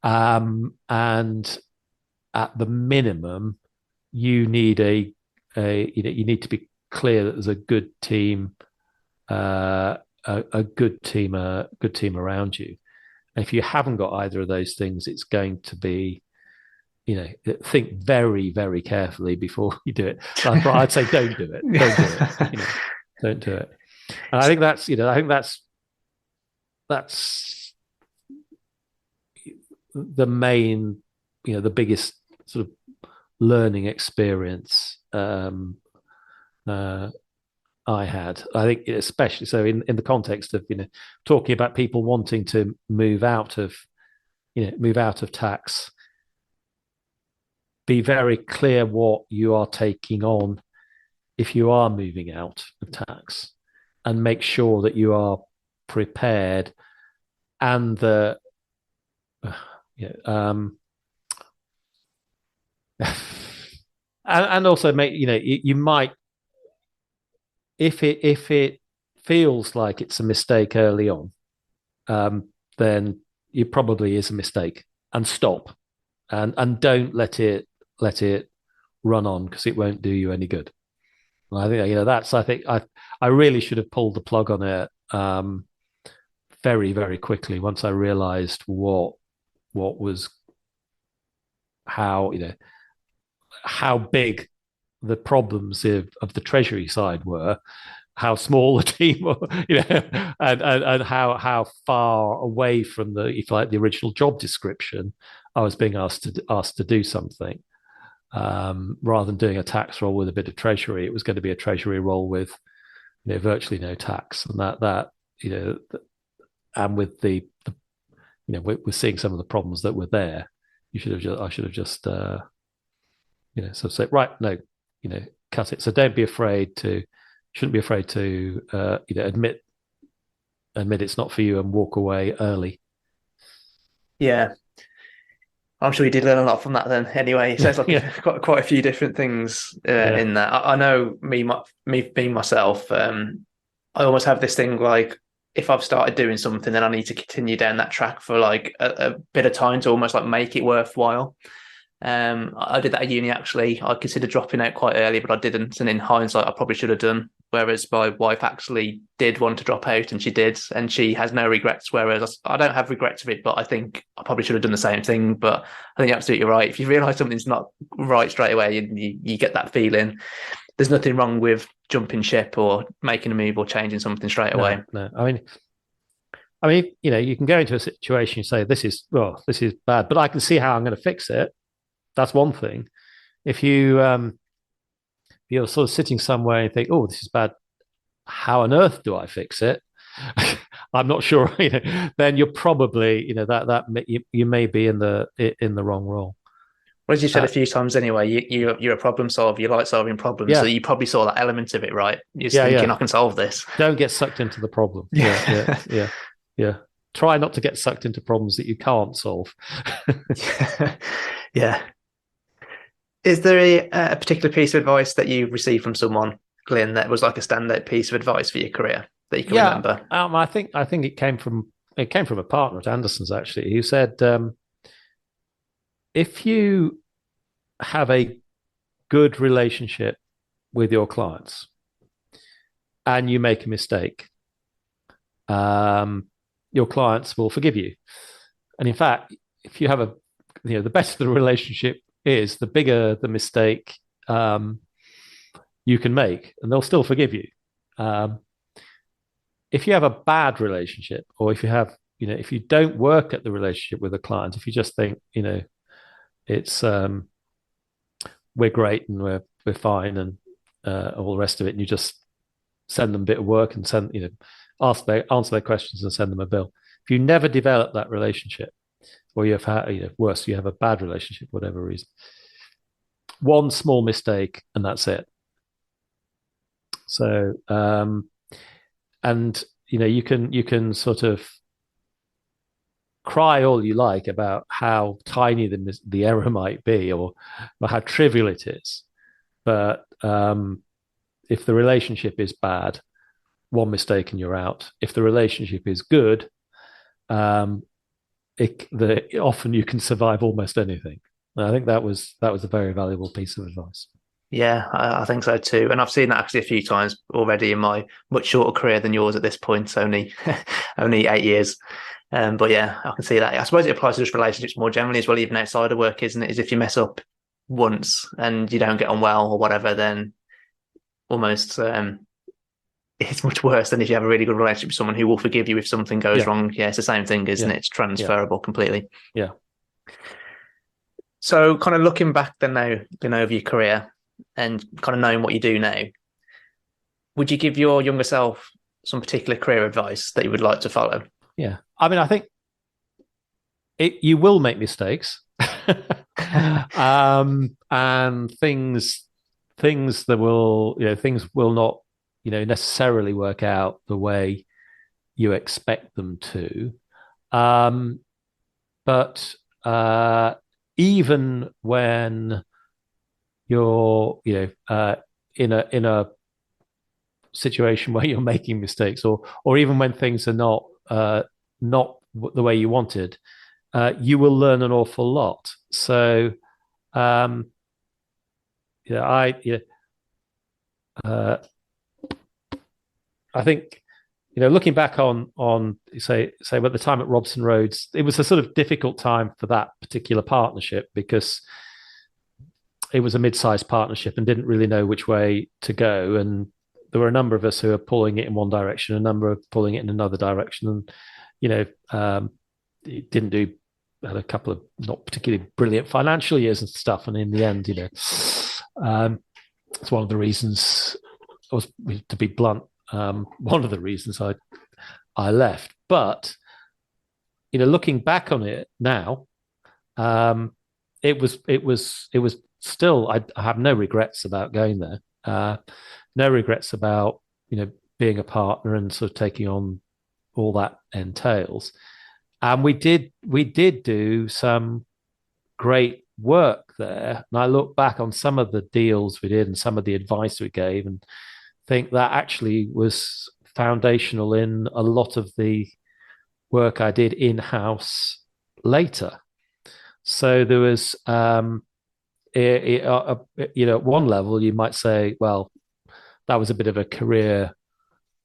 and at the minimum, you need you need to be clear that there's a good team, a good team around you. And if you haven't got either of those things, it's going to be, think very, very carefully before you do it. I'd say don't do it. Don't do it. Don't do it. And I think that's the main, the biggest sort of learning experience I had. I think especially so in the context of talking about people wanting to move out of tax. Be very clear what you are taking on if you are moving out of tax, and make sure that you are prepared, and and also make you might, if it feels like it's a mistake early on, then it probably is a mistake, and stop, and don't let it run on, because it won't do you any good. And I think I think I really should have pulled the plug on it very, very quickly once I realized what was how big the problems of the Treasury side were, how small the team were, and how far away from the original job description I was being asked to do something. Rather than doing a tax role with a bit of Treasury, it was going to be a Treasury role with virtually no tax, and and with we're seeing some of the problems that were there. I should have just sort of say, right, no, cut it. So shouldn't be afraid to admit it's not for you, and walk away early. Yeah. I'm sure you did learn a lot from that then. Anyway, it sounds like you've got quite a few different things in that. I know me being myself, I almost have this thing like, if I've started doing something, then I need to continue down that track for like a bit of time to almost like make it worthwhile. I did that at uni, actually. I considered dropping out quite early, but I didn't. And in hindsight, I probably should have done. Whereas my wife actually did want to drop out, and she did, and she has no regrets. Whereas I don't have regrets of it, but I think I probably should have done the same thing. But I think you're absolutely right. If you realise something's not right straight away, and you get that feeling, there's nothing wrong with jumping ship or making a move or changing something straight away. No, I mean, I mean, you can go into a situation and say, this is bad, but I can see how I'm going to fix it. That's one thing. If you're sort of sitting somewhere and think, oh, this is bad, how on earth do I fix it? I'm not sure. Then you're probably, you may be in the wrong role. Well, as you said a few times anyway, you're a problem solver. You like solving problems, so you probably saw that element of it, right? You're just thinking, I can solve this. Don't get sucked into the problem. Yeah. Try not to get sucked into problems that you can't solve. Yeah. Is there a particular piece of advice that you received from someone, Glyn, that was like a standout piece of advice for your career that you can remember? I think it came from a partner at Anderson's, actually, who said, if you have a good relationship with your clients and you make a mistake, your clients will forgive you. And in fact, if you have the better the relationship is, the bigger the mistake you can make, and they'll still forgive you. If you have a bad relationship, or if you have, if you don't work at the relationship with a client, if you just think, it's we're great and we're fine and all the rest of it, and you just send them a bit of work and answer their questions and send them a bill. If you never develop that relationship, or you have had, worse, you have a bad relationship, for whatever reason, one small mistake and that's it. So, and you can sort of cry all you like about how tiny the error might be, or how trivial it is, but if the relationship is bad, one mistake and you're out. If the relationship is good, often you can survive almost anything. And I think that was a very valuable piece of advice. Yeah, I think so too. And I've seen that actually a few times already in my much shorter career than yours at this point, only 8 years. But yeah, I can see that. I suppose it applies to just relationships more generally as well, even outside of work, isn't it? Is if you mess up once and you don't get on well or whatever, then almost it's much worse than if you have a really good relationship with someone who will forgive you if something goes wrong. Yeah, it's the same thing, isn't it? It's transferable completely. Yeah. So kind of looking back then now, over your career and kind of knowing what you do now, would you give your younger self some particular career advice that you would like to follow? Yeah. I mean, I think you will make mistakes. And things that will, things will not, necessarily work out the way you expect them to. But even when you're, in a situation where you're making mistakes, or even when things are not the way you wanted, you will learn an awful lot. So, I think, looking back on say at the time at Robson Rhodes, it was a sort of difficult time for that particular partnership, because it was a mid-sized partnership and didn't really know which way to go. And there were a number of us who were pulling it in one direction, a number of pulling it in another direction. And, it didn't do, had a couple of not particularly brilliant financial years and stuff. And in the end, it's one of the reasons, to be blunt, one of the reasons I left. But, looking back on it now, it was still, I have no regrets about going there. No regrets about, being a partner and sort of taking on all that entails. And we did do some great work there. And I look back on some of the deals we did and some of the advice we gave, and think that actually was foundational in a lot of the work I did in-house later. So there was, at one level, you might say, well, that was a bit of a career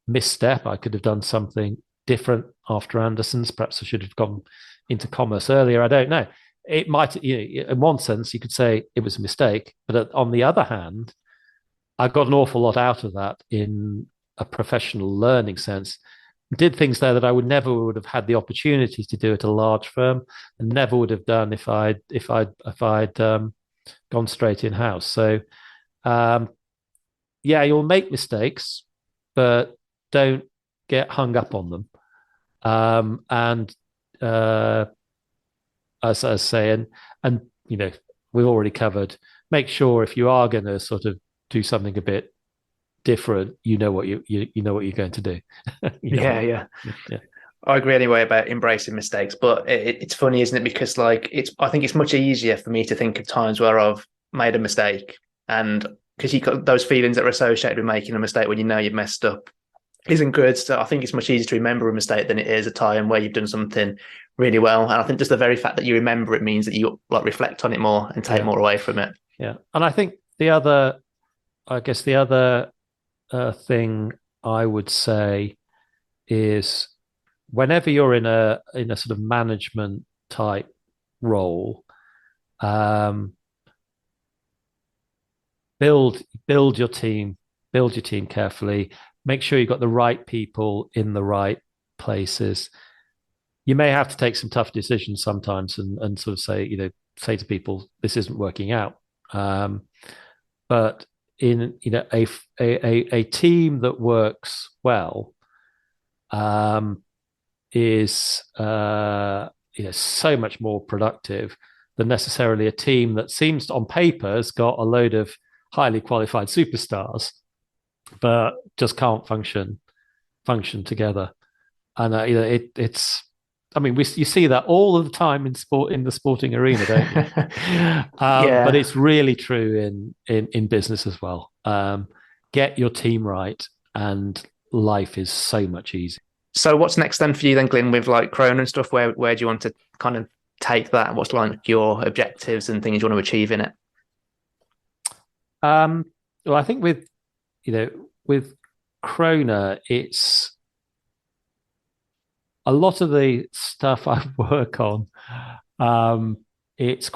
misstep. I could have done something different after Anderson's. Perhaps I should have gone into commerce earlier. I don't know. It might, in one sense, you could say it was a mistake. But on the other hand, I got an awful lot out of that in a professional learning sense. did things there that I would have had the opportunity to do at a large firm, and never would have done if I'd gone straight in house. So yeah, you'll make mistakes, but don't get hung up on them. And as I was saying, and we've already covered, make sure if you are going to sort of do something a bit different, you know what you know what you're going to do. Yeah. I agree anyway about embracing mistakes, but it's funny, isn't it? Because I think it's much easier for me to think of times where I've made a mistake, and because you got those feelings that are associated with making a mistake when you've messed up isn't good. So I think it's much easier to remember a mistake than it is a time where you've done something really well. And I think just the very fact that you remember it means that you reflect on it more and take more away from it. Yeah. And I think the other thing I would say is, whenever you're in a sort of management type role, build your team carefully. Make sure you've got the right people in the right places. You may have to take some tough decisions sometimes and sort of say to people, this isn't working out. But in a team that works well is so much more productive than necessarily a team that seems to, on paper, has got a load of highly qualified superstars, but just can't function together. And it's, I mean, you see that all of the time in the sporting arena, don't you? But it's really true in business as well. Get your team right, and life is so much easier. So what's next then for you then, Glyn, with Croner and stuff? Where do you want to kind of take that? What's your objectives and things you want to achieve in it? Well, I think with Croner, it's a lot of the stuff I work on. It's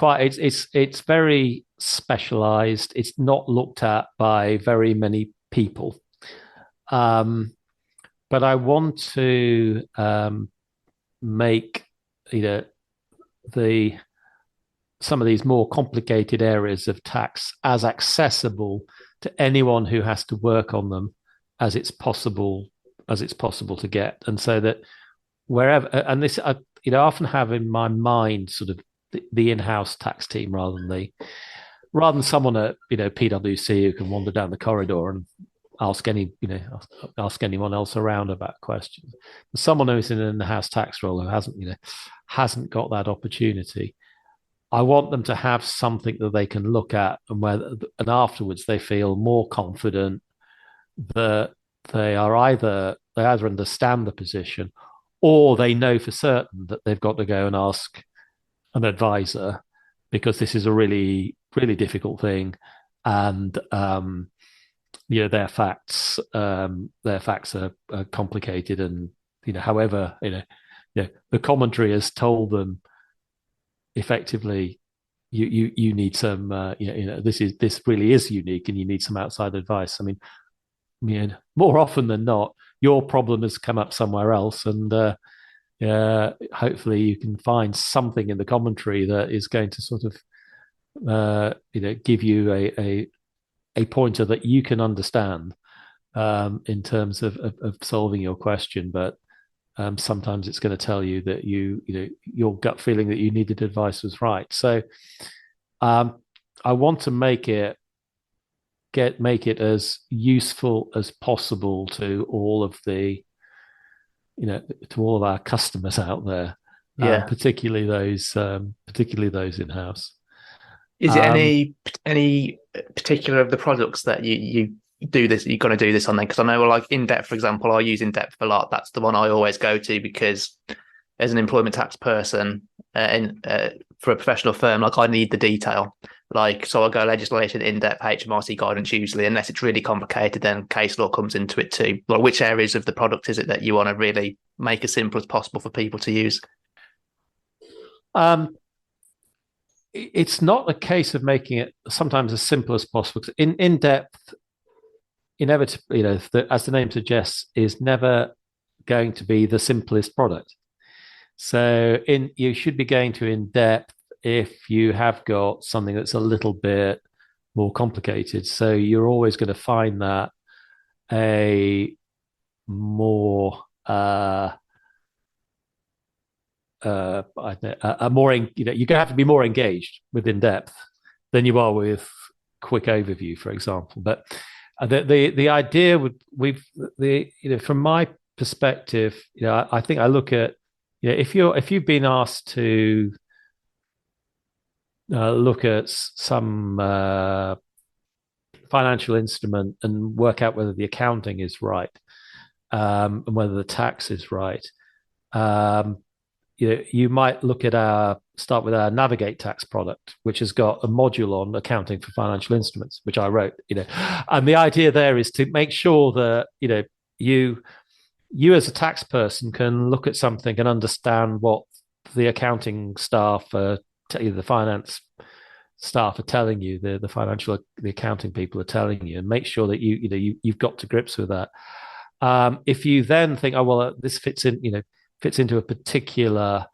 very specialized. It's not looked at by very many people. But I want to make some of these more complicated areas of tax as accessible to anyone who has to work on them as it's possible to get. And so that wherever, and this I often have in my mind sort of the in-house tax team rather than someone at PwC who can wander down the corridor and ask anyone else around about questions. Someone who's in an in-house tax role who hasn't got that opportunity. I want them to have something that they can look at, and afterwards they feel more confident that they either understand the position, or they know for certain that they've got to go and ask an advisor, because this is a really, really difficult thing, and their facts are complicated, and however the commentary has told them effectively you need some this really is unique and you need some outside advice. I mean, more often than not, your problem has come up somewhere else, and hopefully you can find something in the commentary that is going to sort of give you a pointer that you can understand in terms of solving your question. But sometimes it's going to tell you that your gut feeling that you needed advice was right. So I want to make it as useful as possible to all of our customers out there, particularly those in-house. Is it any particular of the products that you do this, you're going to do this on then? Because I know in-depth, for example, I use in-depth a lot. That's the one I always go to, because as an employment tax person for a professional firm, I need the detail. So I go legislation, in-depth, HMRC guidance usually, unless it's really complicated, then case law comes into it too. Which areas of the product is it that you want to really make as simple as possible for people to use? It's not a case of making it sometimes as simple as possible. In-depth, inevitably, as the name suggests, is never going to be the simplest product. So you should be going to in depth if you have got something that's a little bit more complicated. So you're always going to find that a more you're going to have to be more engaged with in depth than you are with quick overview, for example. But the idea from my perspective, I think I look at, if you've been asked to look at some financial instrument and work out whether the accounting is right, and whether the tax is right, you might look at start with our Navigate tax product, which has got a module on accounting for financial instruments, which I wrote. And the idea there is to make sure that you as a tax person can look at something and understand what the accounting staff, the finance staff are telling you, the accounting people are telling you, and make sure that you've got to grips with that. If you then think, oh well, this fits into a particular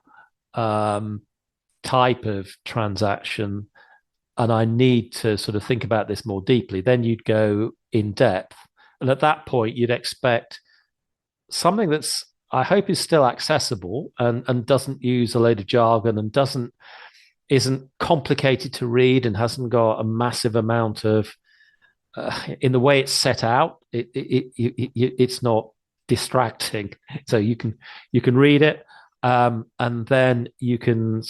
type of transaction, and I need to sort of think about this more deeply, then you'd go in depth, and at that point you'd expect something that's, I hope, is still accessible and doesn't use a load of jargon and isn't complicated to read and hasn't got a massive amount of in the way it's set out. It's not distracting, so you can read it, and then you can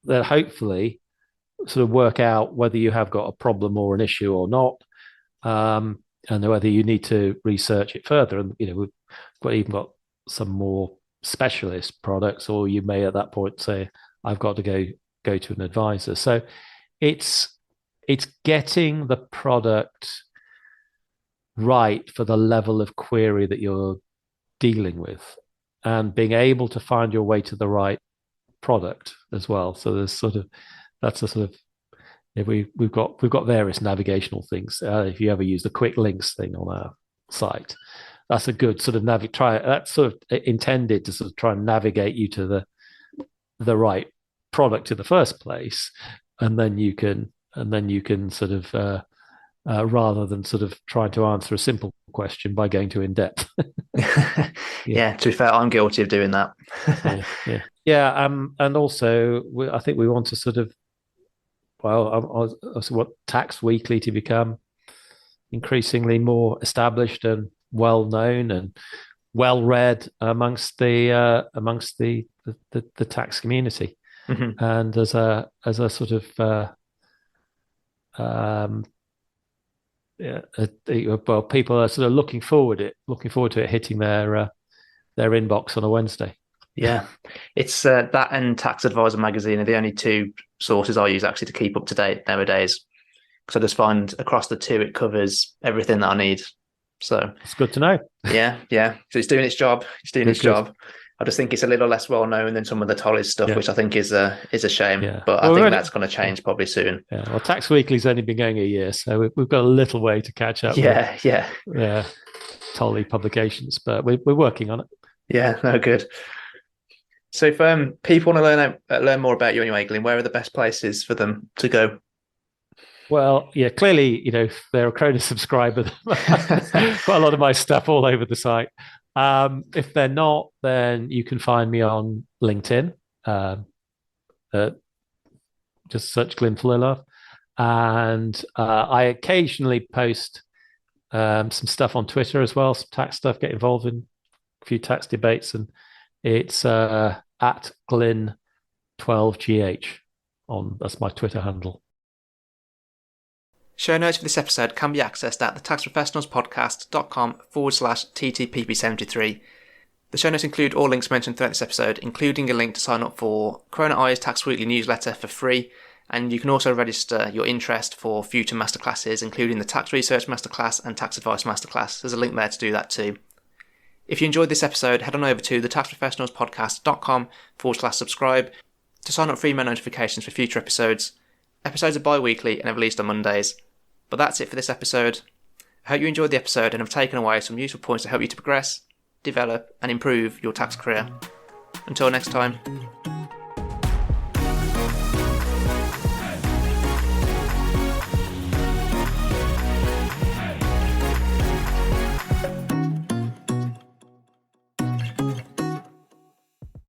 then hopefully sort of work out whether you have got a problem or an issue or not, and whether you need to research it further. And we've even got some more specialist products, or you may at that point say, I've got to go to an advisor. So it's getting the product right for the level of query that you're dealing with, and being able to find your way to the right product as well. So there's we've got various navigational things. If you ever use the quick links thing on our site, that's a good sort of that's sort of intended to sort of try and navigate you to the right product in the first place, and then you can sort of rather than sort of trying to answer a simple question by going to in depth. Yeah, to be fair, I'm guilty of doing that. And also I think we want to sort of, I want Tax Weekly to become increasingly more established and well known and well read amongst the tax community. Mm-hmm. And as a sort of people are sort of looking forward to it hitting their inbox on a Wednesday. Yeah, it's that and Tax Advisor magazine are the only two sources I use actually to keep up to date nowadays, because I just find across the two it covers everything that I need. So it's good to know. Yeah. So it's doing its job. Job. I just think it's a little less well known than some of the Tolly's stuff, which I think is a shame. Yeah. But I think that's going to change probably soon. Yeah. Well, Tax Weekly's only been going a year, so we've got a little way to catch up. Yeah. Tolly publications, but we're working on it. Yeah. No, good. So if people want to learn more about you anyway, Glyn, where are the best places for them to go? Well, yeah, clearly, if they're a Croner subscriber, quite a lot of my stuff all over the site. If they're not, then you can find me on LinkedIn. Just search Glyn Fu. And I occasionally post some stuff on Twitter as well, some tax stuff, get involved in a few tax debates, and it's at Glyn12GH that's my Twitter handle. Show notes for this episode can be accessed at thetaxprofessionalspodcast.com/TTPP73. The show notes include all links mentioned throughout this episode, including a link to sign up for Croner-I's Tax Weekly newsletter for free, and you can also register your interest for future masterclasses, including the Tax Research Masterclass and Tax Advice Masterclass. There's a link there to do that too. If you enjoyed this episode, head on over to thetaxprofessionalspodcast.com/subscribe to sign up for email notifications for future episodes. Episodes are bi-weekly and are released on Mondays. But that's it for this episode. I hope you enjoyed the episode and have taken away some useful points to help you to progress, develop and improve your tax career. Until next time.